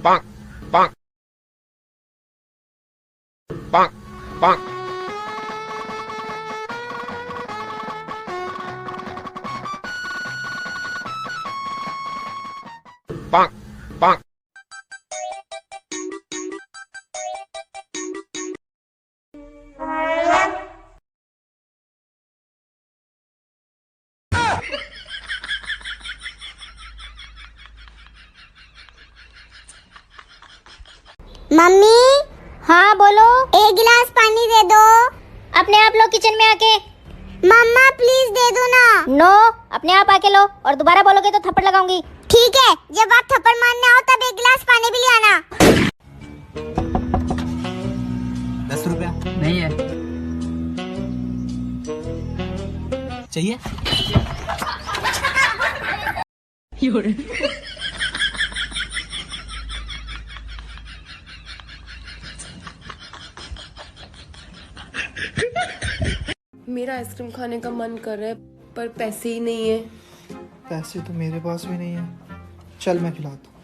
bonk, bonk, bonk, bonk. Bonk, bonk. Mummy. हाँ बोलो। एक गिलास पानी दे दो। अपने आप लो किचन में आके। मम्मा प्लीज दे दो ना। नो, अपने आप आके लो, और दोबारा बोलोगे तो थप्पड़ लगाऊंगी। ठीक है, जब आप थप्पड़ मारने आओ तब एक गिलास पानी भी ले आना। 10 रुपया नहीं है। चाहिए? मेरा आइसक्रीम खाने का मन कर रहा है पर पैसे ही नहीं है। पैसे तो मेरे पास भी नहीं है। चल मैं खिलाता हूँ।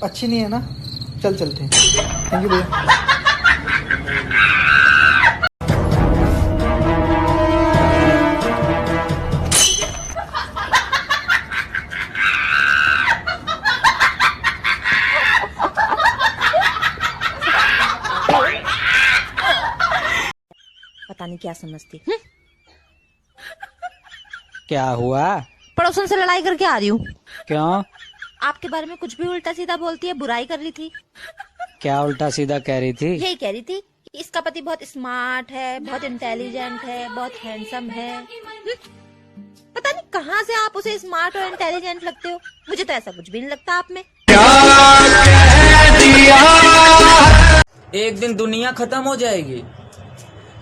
अच्छी नहीं है ना? चल चलते हैं। थैंक यू भैया। पता नहीं क्या समझती। क्या हुआ? पड़ोसन से लड़ाई करके आ रही हूँ। क्यों? आपके बारे में कुछ भी उल्टा सीधा बोलती है, बुराई कर रही थी। क्या उल्टा सीधा कह रही थी? यही कह रही थी कि इसका पति बहुत स्मार्ट है, बहुत इंटेलिजेंट है, बहुत हैंडसम है। पता नहीं कहाँ से आप उसे स्मार्ट और इंटेलिजेंट लगते हो। मुझे तो ऐसा कुछ भी नहीं लगता आप में। एक दिन दुनिया खत्म हो जाएगी,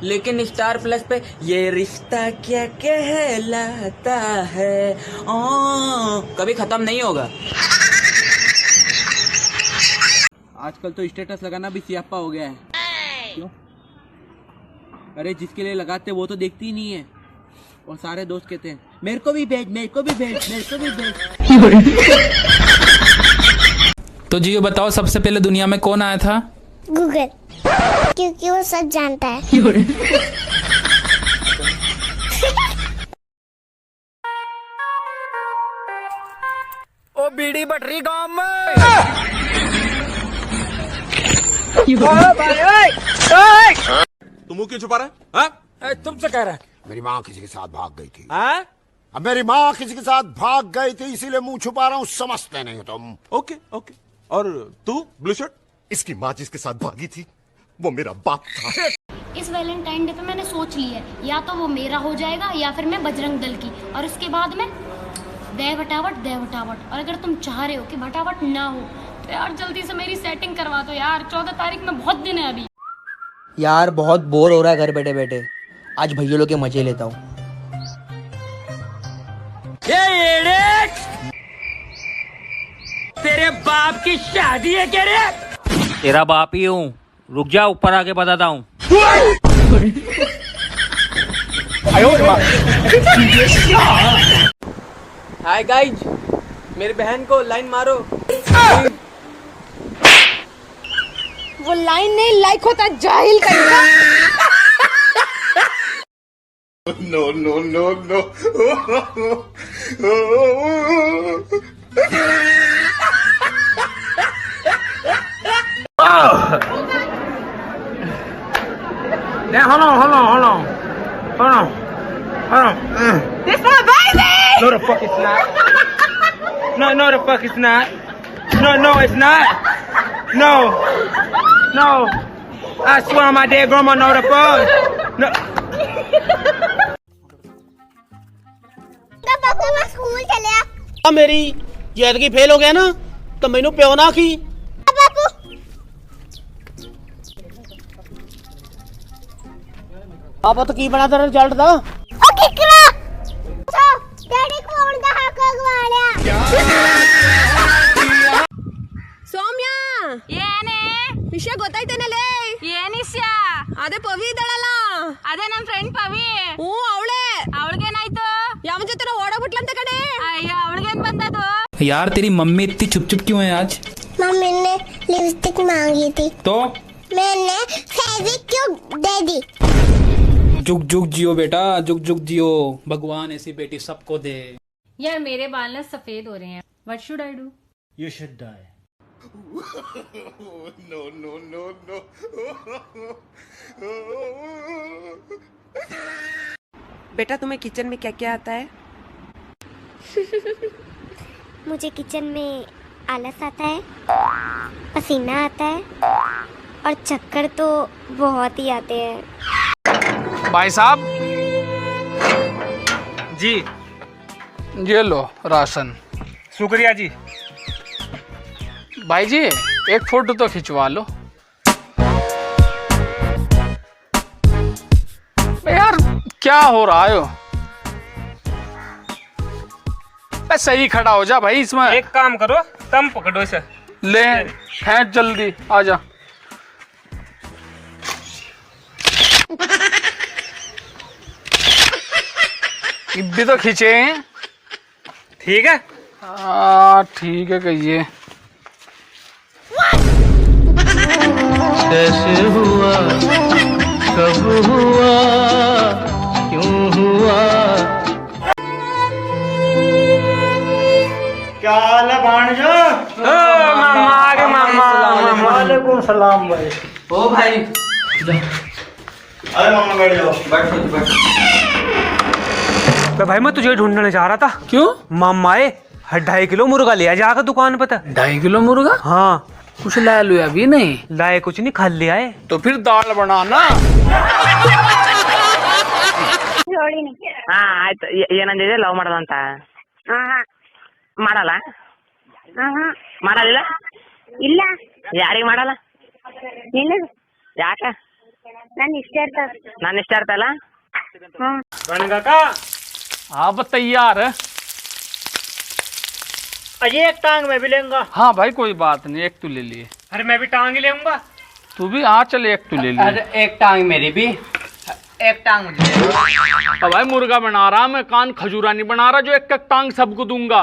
लेकिन स्टार प्लस पे ये रिश्ता क्या कहलाता है कभी खत्म नहीं होगा। आजकल तो स्टेटस लगाना भी सियाप्पा हो गया है। क्यों? अरे जिसके लिए लगाते वो तो देखती ही नहीं है, और सारे दोस्त कहते हैं मेरे को भी भेज, मेरे को भी भेज, मेरे को भी भेज। तो जियो बताओ, सबसे पहले दुनिया में कौन आया था? गूगल, क्योंकि वो सब जानता है। ओ बीड़ी बटरी गांव में। तुम मुंह क्यों छुपा रहे हैं? तुमसे कह रहा है। मेरी माँ किसी के साथ भाग गई थी। हाँ? अब मेरी माँ किसी के साथ भाग गई थी, इसीलिए मुंह छुपा रहा हूँ। समझते नहीं हो तुम। Okay okay. और तू ब्लू शर्ट? इसकी माँ जिसके साथ भागी थी वो मेरा बाप था। इस वैलेंटाइन डे पे मैंने सोच ली है, या तो वो मेरा हो जाएगा या फिर मैं बजरंग दल की, और उसके बाद में दे भटावट। और अगर तुम चाह रहे हो कि भटावट ना हो तो यार जल्दी से मेरी सेटिंग करवा दो यार। 14 तारीख में बहुत दिन है अभी। यार बहुत बोर हो रहा है घर बैठे बैठे। आज भैया लोग के मजे लेता हूँ। तेरे बाप की शादी है क्या रे? तेरा बाप ही हूँ, रुक जा ऊपर आके बताता हूँ। हाय गाइज, मेरी बहन को लाइन मारो। वो लाइन नहीं लाइक होता, जाहिल करेगा। No no no no. Hold on. This my baby. No, the fuck it's not. No, the fuck it's not. No, it's not. No. I swear on my dead grandma, no, the fuck. No. पापा मैं school चले आ। मेरी जिंदगी fail हो गया ना तो मैनू प्यो ना की। बापू पापा तो की बना तेरा रिजल्ट दा। ओके टिकरा डैडी फोन दा हक गवालिया ಸೌಮ್ಯ ಏನೇ ವಿಷಯ ಗೊತ್ತಾಯ್ತೇನಲೇ ಏನಿಸ್ಯ ಅದೇ ಪವಿ ಇದ್ದಾಳಲ್ಲ, ಅದೇ ನಮ್ ಫ್ರೆಂಡ್ ಪವಿ. ಅವಳೆ. ಅವಳಿಗೇನಾಯ್ತು? ಯಾವ ಜೊತೆ ಓಡಾಬಿಟ್ಲಂತ ಕಡೆ. ಅಯ್ಯೋ ಅವಳಿಗೇನ್ ಬಂದದು? यार तेरी मम्मी इतनी चुप चुप क्यों है आज? मम्मी ने लिपस्टिक मांगी थी तो मैंने फेविक्विक दे दी। जुग जुग जियो बेटा, जुग जुग जियो, भगवान ऐसी बेटी सबको दे। यार मेरे बाल ना सफेद हो रहे हैं. What should I do? You should die. No, no, no, no. बेटा तुम्हें किचन में क्या क्या आता है? मुझे किचन में आलस आता है, पसीना आता है और चक्कर तो बहुत ही आते हैं। भाई साहब जी ये लो राशन। शुक्रिया जी। भाई जी एक फोटो तो खिंचवा लो। यार क्या हो रहा है? सही खड़ा हो जा भाई इसमें। एक काम करो, तुम पकड़ो इसे। ले खींच जल्दी, आजा। भी तो खींचे। ठीक है। ठीक है कहिए। कैसे हुआ, कब हुआ, क्यों हुआ? क्या हाल है भांजो? मामा आ गए मामा। वालेकुम सलाम भाई। ओ भाई अरे मामा बैठ जाओ। बैठ। भाई मैं तुझे ढूंढने जा रहा था। क्यों? मामा आए 2.5 किलो मुर्गा लिया जाकर दुकान पर। 2.5 किलो मुर्गा? हाँ। कुछ लाया लो अभी नहीं लाए, कुछ नहीं, खा लिया है। तो फिर दाल बनाना। ಹಾ ಆಯ್ತು. ಏನಂದಿದೆ ಲವ್ ಮಾಡೋದಂತ? ಮಾಡಲ್ಲ? ಮಾಡಲಿಲ್ಲ? ಇಲ್ಲ. ಯಾರಿಗೆ ಮಾಡಲ್ಲ? ನಿನಗೆ. ಯಾಕ? ನಾನು ಇಷ್ಟ ಇರ್ತಾವ. ನಾನು ಇಷ್ಟ ಇರ್ತಲ್ಲ? आप तैयार है? अजय एक टांग में भी लेंगा। हाँ भाई कोई बात नहीं, एक तू ले लिए। अरे मैं भी टांग ही लेऊंगा। तू भी हाँ चल, एक तू ले लिए। अरे एक टांग मेरी भी, एक टांग मुझे। अब भाई मुर्गा बना रहा मैं, कान खजूरा नहीं बना रहा जो एक एक टांग सबको दूंगा।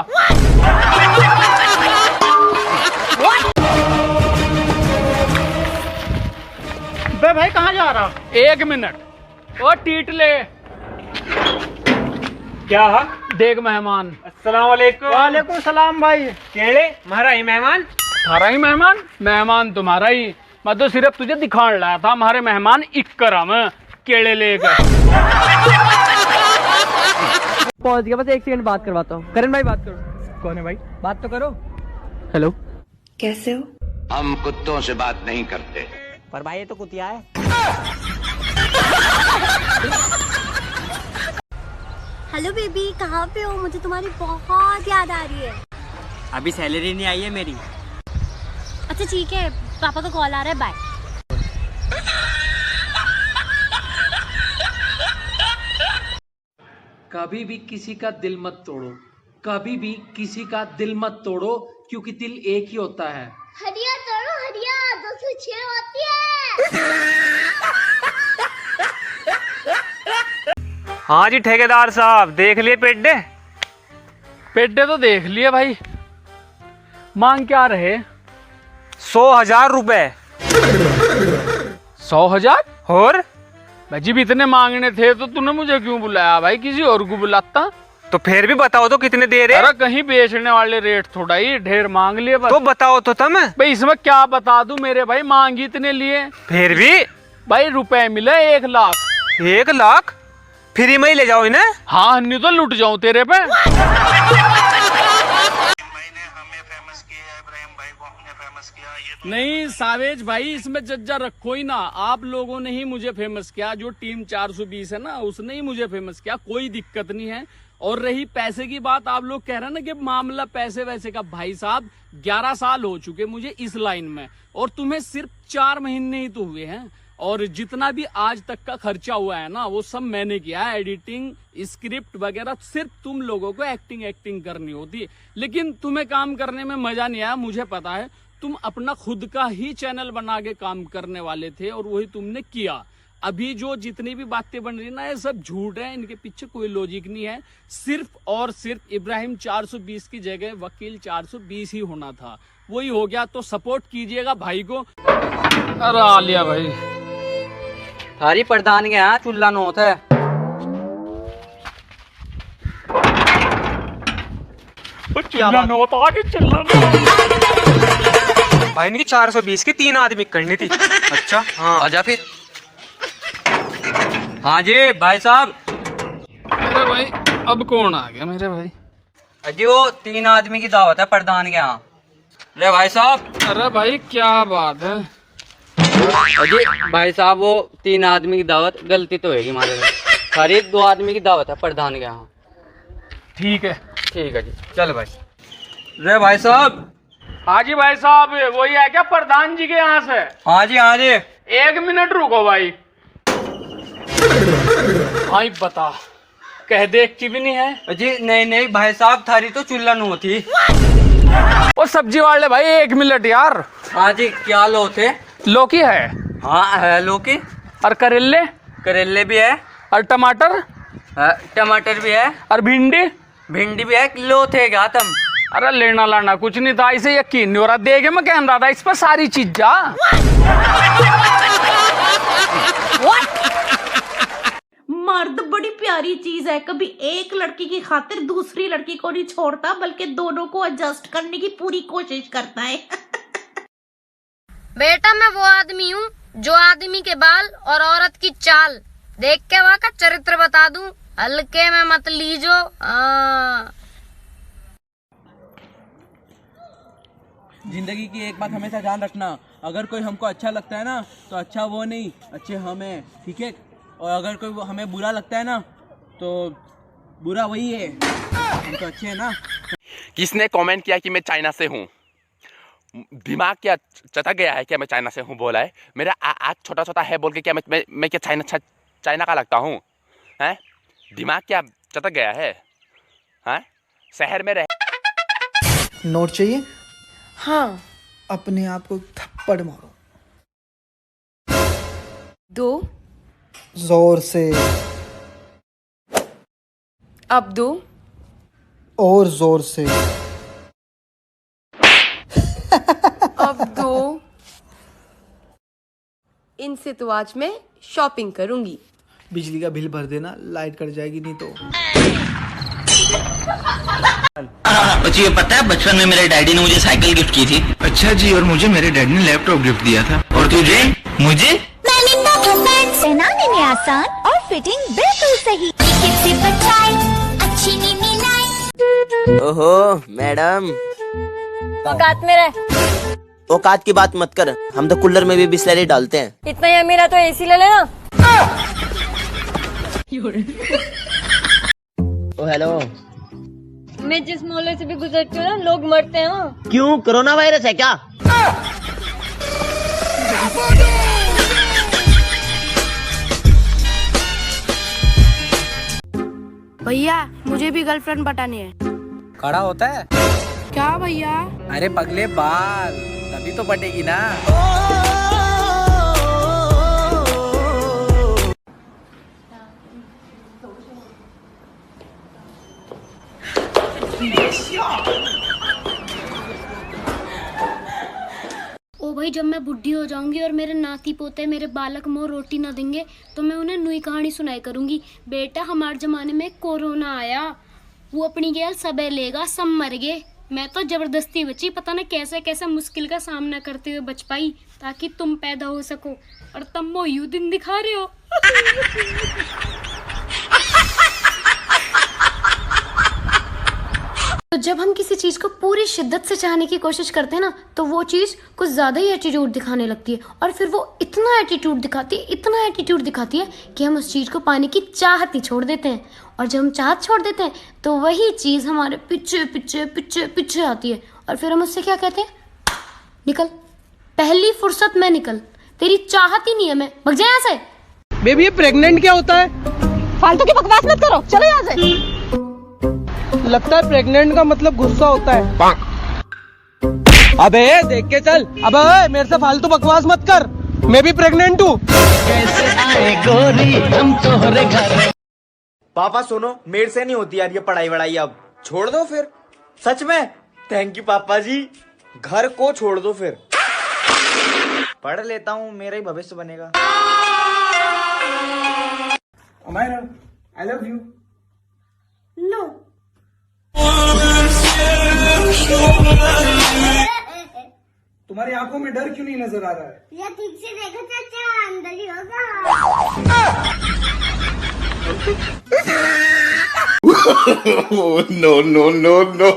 बे भाई कहाँ जा रहा? 1 मिनट। ओ टीट ले। क्या? देख मेहमान। अस्सलाम वालेकुम। वालेकुम सलाम भाई। केड़े हमारा ही मेहमान? तुम्हारा ही मेहमान? मेहमान तुम्हारा ही, मैं तो सिर्फ तुझे दिखाने लाया था हमारे मेहमान इकरम केले लेकर। पहुंच गया, बस 1 सेकंड बात करवाता हूँ। करण भाई बात करो। कौन है भाई? बात तो करो। हेलो कैसे हो? हम कुत्तों से बात नहीं करते। पर भाई ये तो कुतिया है। हेलो बेबी, कहाँ पे हो? मुझे तुम्हारी बहुत याद आ रही है। अभी सैलरी नहीं आई है मेरी। अच्छा ठीक है, पापा का कॉल आ रहा है, बाय। कभी भी किसी का दिल मत तोड़ो, कभी भी किसी का दिल मत तोड़ो, क्योंकि दिल एक ही होता है। हरिया तोड़ो हरिया, 206 होती है। हाँ जी ठेकेदार साहब, देख लिए पेड्डे? पेड्डे तो देख लिए भाई। मांग क्या रहे? 100,000 रुपए। 100,000? और भाई जी भी इतने मांगने थे तो तूने मुझे क्यों बुलाया भाई? किसी और को बुलाता। तो फिर भी बताओ तो कितने दे रहे? अरे कहीं बेचने वाले रेट थोड़ा ही ढेर मांग लिए बस। तो बताओ तो तुम। भाई इसमें क्या बता दूं मेरे भाई, मांगी इतने लिए। फिर भी भाई रुपए मिले 1 लाख। 1 लाख? फ्री में ही ले जाओ इन्हें। हाँ नहीं तो लुट जाऊं तेरे पे। नहीं सावेज भाई, इसमें जज्जा रखो ही ना। आप लोगों ने ही मुझे फेमस किया, जो टीम 420 है ना उसने ही मुझे फेमस किया, कोई दिक्कत नहीं है। और रही पैसे की बात, आप लोग कह रहे हैं ना कि मामला पैसे वैसे का, भाई साहब 11 साल हो चुके मुझे इस लाइन में, और तुम्हें सिर्फ 4 महीने ही तो हुए हैं। और जितना भी आज तक का खर्चा हुआ है ना वो सब मैंने किया है। एडिटिंग, स्क्रिप्ट वगैरह सिर्फ तुम लोगों को एक्टिंग करनी होती है। लेकिन तुम्हें काम करने में मजा नहीं आया, मुझे पता है। तुम अपना खुद का ही चैनल बना के काम करने वाले थे और वही तुमने किया। अभी जो जितनी भी बातें बन रही ना ये सब झूठ है, इनके पीछे कोई लॉजिक नहीं है। सिर्फ और सिर्फ इब्राहिम 420 की जगह वकील 420 ही होना था, वही हो गया। तो सपोर्ट कीजिएगा भाई को। अरे आलिया भाई थारी प्रधान के यहाँ चूल्हा नोत है। भाई इनकी 420 की 3 आदमी करनी थी। अच्छा हाँ आजा फिर। हाँ जी भाई साहब। अरे भाई अब कौन आ गया मेरे भाई? अजी वो 3 आदमी की दावत है प्रधान के यहाँ। ले भाई साहब। अरे भाई क्या बात है? अजी भाई साहब वो 3 आदमी की दावत गलती तो होगी हमारे में। सारी 2 आदमी की दावत है प्रधान के यहाँ। ठीक है जी चल भाई। ले भाई साहब। हाँ जी भाई साहब वही है क्या प्रधान जी के यहाँ से? हाँ जी 1 मिनट रुको भाई। भाई बता कह दे की भी नहीं है? जी नहीं भाई साहब थारी तो चूल्हा नो थी। वो सब्जी वाले भाई 1 मिनट यार। हाँ जी क्या लो थे? लौकी है? हाँ है लौकी। और करेले? करेले भी है। और टमाटर? टमाटर भी है। और भिंडी? भिंडी भी है। लो थे क्या तुम? अरे लेना लाना कुछ नहीं था, इसे यकीन नहीं हो रहा। देखे मैं कह रहा था इस पर सारी चीज जा। मर्द बड़ी प्यारी चीज है, कभी एक लड़की की खातिर दूसरी लड़की को नहीं छोड़ता बल्कि दोनों को एडजस्ट करने की पूरी कोशिश करता है। बेटा मैं वो आदमी हूँ जो आदमी के बाल और औरत की चाल देख के वहाँ का चरित्र बता दूं, हल्के में मत लीजो। जिंदगी की एक बात हमेशा ध्यान रखना, अगर कोई हमको अच्छा लगता है ना तो अच्छा वो नहीं, अच्छे हमें, ठीक है? और अगर कोई हमें बुरा लगता है ना तो बुरा वही है, हम तो अच्छे हैं ना। किसने कमेंट किया कि मैं चाइना से हूँ? दिमाग क्या चटक गया है क्या मैं चाइना से हूँ बोला है? मेरा आँख छोटा छोटा है बोल के क्या मैं क्या चाइना का लगता हूँ? हैं? दिमाग क्या चटक गया है? हैं? शहर में रह। नोट चाहिए? हाँ। अपने आप को थप्पड़ मारो 2 जोर से। अब 2 और जोर से। अब 2। इनसे तो आज मैं शॉपिंग करूंगी। बिजली का बिल भर देना, लाइट कट जाएगी नहीं तो। जी ये पता है बचपन में मेरे डैडी ने मुझे साइकिल गिफ्ट की थी। अच्छा जी, और मुझे मेरे डैडी ने लैपटॉप गिफ्ट दिया था। और तुझे? मुझे पहनाने में आसान और फिटिंग बिल्कुल सही। ओहो मैडम, औकात में रह। औकात की बात मत कर, हम तो कूलर में भी बिस्लरी डालते हैं। इतना ही अमीर है तो एसी ले लेना। ओ हेलो। मैं जिस मोहल्ले से भी गुजरती हूँ ना लोग मरते हैं वहाँ। क्यों, कोरोना वायरस है क्या? भैया मुझे भी गर्लफ्रेंड पटानी है। खड़ा होता है क्या भैया? अरे पगले बाल, तभी तो पटेगी ना। ओ भाई जब मैं बुढ़ी हो जाऊंगी और मेरे नाती पोते मेरे बालक मोह रोटी ना देंगे तो मैं उन्हें नई कहानी सुनाई करूंगी। बेटा हमारे जमाने में कोरोना आया, वो अपनी गैल सबे लेगा, सब मर गए, मैं तो जबरदस्ती बची, पता नहीं कैसे कैसे मुश्किल का सामना करते हुए बच पाई ताकि तुम पैदा हो सको, और तुम वो यू दिन दिखा रहे हो। तो जब हम किसी चीज को पूरी शिद्दत से चाहने की कोशिश करते हैं ना तो वो चीज कुछ ज्यादा ही एटीट्यूड दिखाने लगती है, और फिर वो इतना एटीट्यूड दिखाती है कि हम उस चीज को पाने की चाहत ही छोड़ देते हैं, और जब हम चाहत छोड़ देते हैं तो वही चीज हमारे पीछे पीछे पीछे पीछे आती है, और फिर हम उससे क्या कहते हैं? निकल, पहली फुर्सत में निकल, तेरी चाहत ही नहीं है मैं, भग जा यहाँ से। बेबी ये प्रेग्नेंट क्या होता है? फालतू की बकवास मत करो, चलो यहाँ से। लगता है प्रेग्नेंट का मतलब गुस्सा होता है। अबे देख के चल। अबे मेरे से फालतू बकवास मत कर, मैं भी प्रेग्नेंट हूँ। कैसे आए गोरी हम तोहरे घर। पापा सुनो, मेरे से नहीं होती यार ये पढ़ाई वढ़ाई, अब छोड़ दो फिर। सच में? थैंक यू पापा जी। घर को छोड़ दो फिर, पढ़ लेता हूँ, मेरा ही भविष्य बनेगा। Amaira, I love you. No. तुम्हारी आंखों में डर क्यों नहीं नजर आ रहा है? या ठीक से देखो चाचा, अंदर ही होगा। No, no, no, no.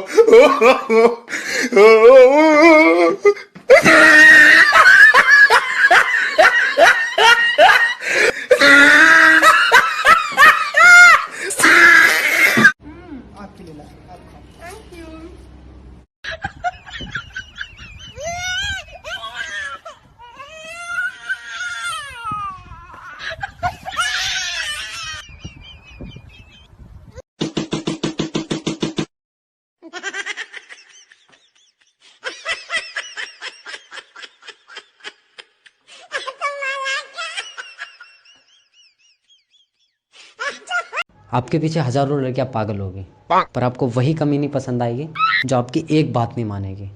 आपके पीछे हजारों लड़कियां पागल होगी, पर आपको वही कमी नहीं पसंद आएगी जो आपकी एक बात नहीं मानेगी।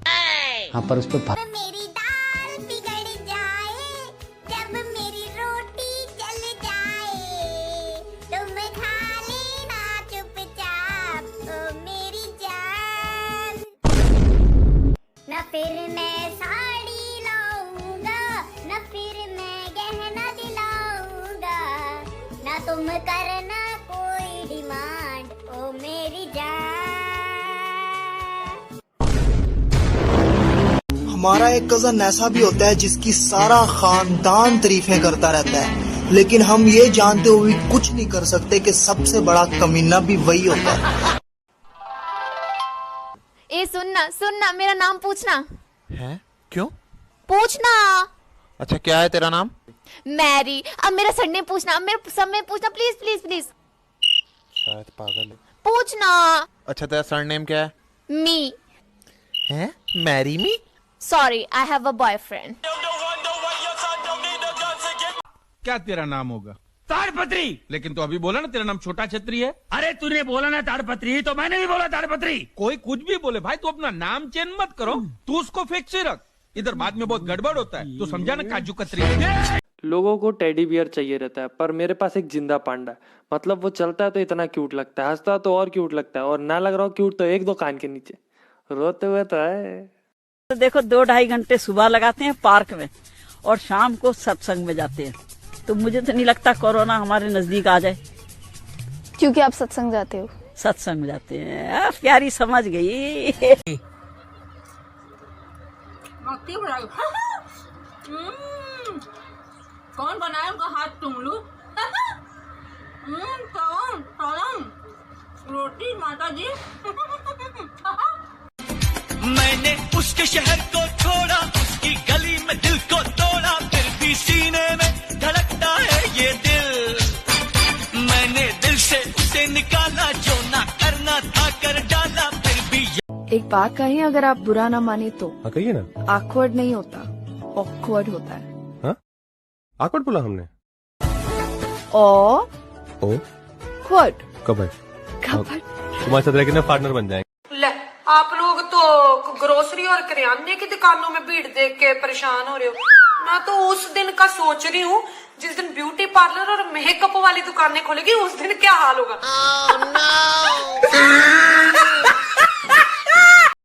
हाँ, पर उस पर न फिर मैं साड़ी लाऊंगा, न फिर मैं गहना दिलाऊंगा, न तुम करना कोई डिमांड, ओ मेरी जान। हमारा एक कजन ऐसा भी होता है जिसकी सारा खानदान तारीफें करता रहता है, लेकिन हम ये जानते हुए कुछ नहीं कर सकते कि सबसे बड़ा कमीना भी वही होता है। ए सुनना सुनना, मेरा नाम पूछना है। क्यों पूछना? अच्छा क्या है तेरा नाम? मैरी। अब मेरा सरनेम पूछना, मेरा सरनेम पूछना, प्लीज प्लीज प्लीज। शायद पागल है। पूछना। अच्छा तेरा सरनेम क्या है? मी। है marry me? Sorry, I have a boyfriend. क्या तेरा नाम होगा? ताड़पत्री। लेकिन तो अभी बोला ना तेरा नाम छोटा छतरी है। अरे तूने बोला ना ताड़पत्री, तो मैंने भी बोला ताड़पत्री। कोई कुछ भी बोले भाई, तू अपना नाम चेंज मत करो, तू उसको फिक्स ही रख। इधर बाद में बहुत गड़बड़ होता है, तो समझा ना काजू कतरी। लोगों को टेडी बियर चाहिए रहता है, पर मेरे पास एक जिंदा पांडा है। मतलब वो चलता है तो इतना क्यूट लगता है, हंसता तो और क्यूट लगता है, और ना लग रहा हो क्यूट तो एक दो कान के नीचे रोते हुए तो है। तो देखो 2-2.5 घंटे सुबह लगाते हैं पार्क में और शाम को सत्संग में जाते हैं, तो मुझे तो नहीं लगता कोरोना हमारे नजदीक आ जाए। क्योंकि आप सत्संग जाते हो। सत्संग में जाते हैं। प्यारी समझ गई। कौन बनाया उनका हाथ टुंगलू? रोटी माता जी। मैंने उसके शहर को छोड़ा, उसकी गली में दिल को तोड़ा, फिर भी सीने में धड़कता है ये दिल। मैंने दिल से उसे निकाला, जो ना करना था कर डाला, फिर भी। एक बात कही, अगर आप बुरा ना माने तो। कहिए ना। ऑकवर्ड नहीं होता, ऑकवर्ड होता है। ऑकवर्ड बोला हमने। ओ क्वर्ड। कबड। तुम्हारे साथ रहकर ना पार्टनर बन जाएंगे। ले, आप लोग तो ग्रोसरी और किराने की दुकानों में भीड़ देख के परेशान हो रहे हो। मैं तो उस दिन का सोच रही हूँ जिस दिन ब्यूटी पार्लर और मेकअप वाली दुकानें खोलेगी, उस दिन क्या हाल होगा।